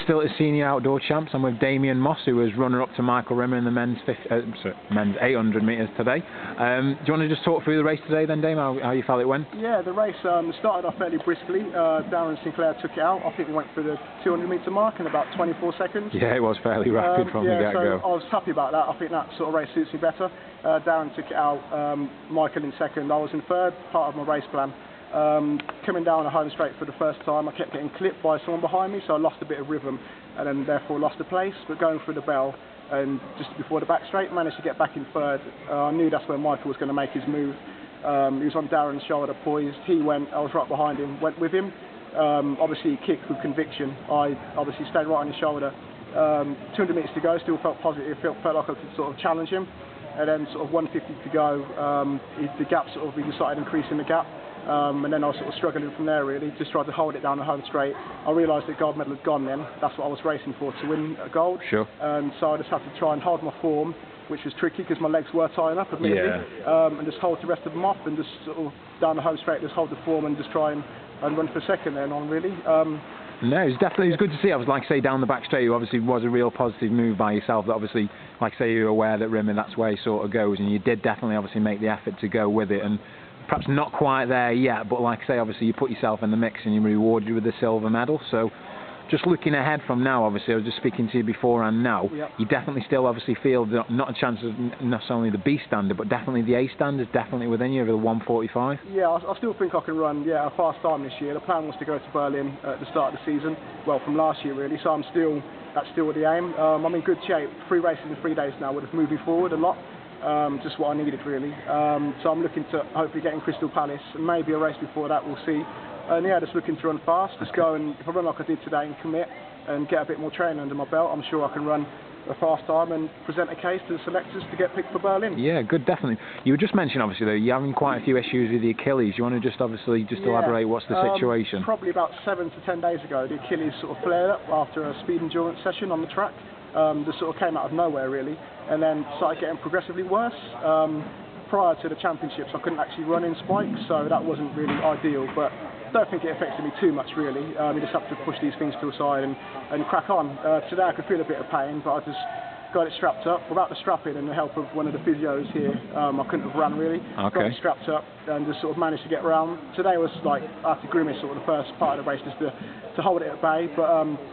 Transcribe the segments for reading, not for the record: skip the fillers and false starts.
still at Senior Outdoor Champs. I'm with Damien Moss, who was runner-up to Michael Rimmer in the men's 800 metres today. Do you want to just talk through the race today then, Dame, how you felt it went? Yeah, the race started off fairly briskly. Darren Sinclair took it out. I think we went through the 200-metre mark in about 24 seconds. Yeah, it was fairly rapid from the get-go. So I was happy about that. I think that sort of race suits me better. Darren took it out, Michael in second. I was in third, part of my race plan. Coming down a home straight for the first time, I kept getting clipped by someone behind me, so I lost a bit of rhythm and then therefore lost the place. But going through the bell and just before the back straight, managed to get back in third. I knew that's where Michael was going to make his move. He was on Darren's shoulder, poised. He went, I was right behind him, went with him. Obviously he kicked with conviction. I obviously stayed right on his shoulder. 200 metres to go, still felt positive, felt like I could sort of challenge him. And then sort of 150 to go, the gap sort of, we decided increasing the gap. And then I was sort of struggling from there really, just tried to hold it down the home straight. I realised that gold medal had gone then, that's what I was racing for, to win a gold. Sure. And so I just had to try and hold my form, which was tricky because my legs were tying up admittedly. And just hold the rest of them off and just sort of down the home straight, just hold the form and just try and run for second then on really. No, it was good to see. I was like, say, down the back straight, obviously was a real positive move by yourself. That obviously, like say, you're aware that Rimmer, that's where he sort of goes, and you did definitely obviously make the effort to go with it. And perhaps not quite there yet, but like I say, obviously you put yourself in the mix and you're rewarded with the silver medal. So just looking ahead from now, obviously, I was just speaking to you before and now, you definitely still obviously feel not a chance of not only the B standard, but definitely the A standard is definitely within you over the 145. Yeah, I still think I can run a fast time this year. The plan was to go to Berlin at the start of the season, well, from last year really, so that's still the aim. I'm in good shape. 3 races in 3 days now would have moved me forward a lot. Just what I needed really. So I'm looking to hopefully get in Crystal Palace and maybe a race before that, we'll see. And yeah, just looking to run fast, just go and if I run like I did today and commit and get a bit more training under my belt, I'm sure I can run a fast time and present a case to the selectors to get picked for Berlin. Yeah, good, definitely. You were just mentioning obviously though, you're having quite a few issues with the Achilles. You want to just obviously elaborate what's the situation? Probably about 7 to 10 days ago, the Achilles sort of flared up after a speed endurance session on the track. Just sort of came out of nowhere really, and then started getting progressively worse. Prior to the championships I couldn't actually run in spikes, so that wasn't really ideal, but I don't think it affected me too much really. You just have to push these things to the side and crack on. Today I could feel a bit of pain, but I just got it strapped up. Without the strapping and the help of one of the physios here, I couldn't have run really. Got it strapped up and just sort of managed to get around. Today was like, I had to grimace sort of the first part of the race just to hold it at bay, but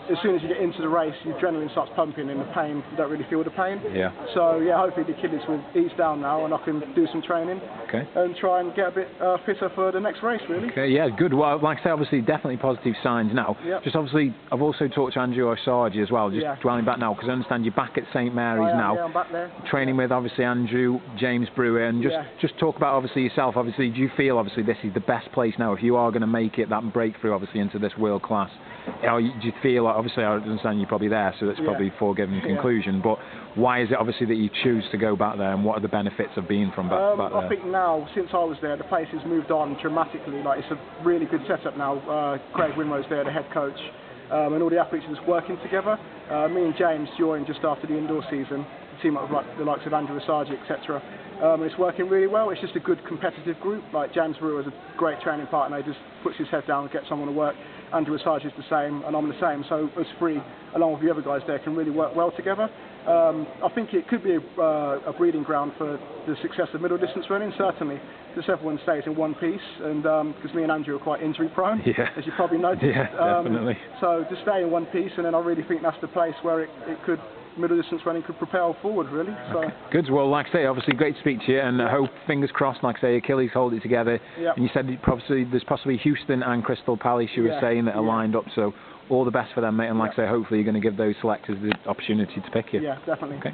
as soon as you get into the race, your adrenaline starts pumping and the pain, you don't really feel the pain. Yeah. So yeah, hopefully the Achilles will ease down now and I can do some training and try and get a bit fitter for the next race really. Okay, yeah, good. Well, like I say, obviously definitely positive signs now. Just obviously, I've also talked to Andrew Osage as well, just dwelling back now, because I understand you're back at St Mary's now. Yeah, I'm back there. Training with obviously Andrew, James Brewer, and just talk about obviously yourself. Obviously, do you feel obviously this is the best place now if you are going to make it that breakthrough obviously into this world class? You know, do you feel like, obviously I understand you're probably there, so that's probably a foregone conclusion, but why is it obviously that you choose to go back there, and what are the benefits of being from back there? I think now, since I was there, the place has moved on dramatically. Like, it's a really good setup now. Craig Winrow's there, the head coach, and all the athletes are just working together. Me and James joined just after the indoor season, to team up with like, the likes of Andrew Osage, etc. And it's working really well. It's just a good competitive group. Like James Brewer is a great training partner. He just puts his head down and gets someone to work. Andrew Osage is the same, and I'm the same. So us three, along with the other guys there, can really work well together. I think it could be a breeding ground for the success of middle distance running, certainly, because everyone stays in one piece, and because me and Andrew are quite injury prone, as you probably noticed. Yeah, definitely. So to stay in one piece, and then I really think that's the place where middle distance running could propel forward really. So. Good. Well, like I say, obviously great to speak to you, and I hope, fingers crossed, like I say, Achilles hold it together. And you said there's possibly Houston and Crystal Palace you were saying that are lined up, so all the best for them, mate, and like I say, hopefully you're going to give those selectors the opportunity to pick you. Yeah, definitely. Okay.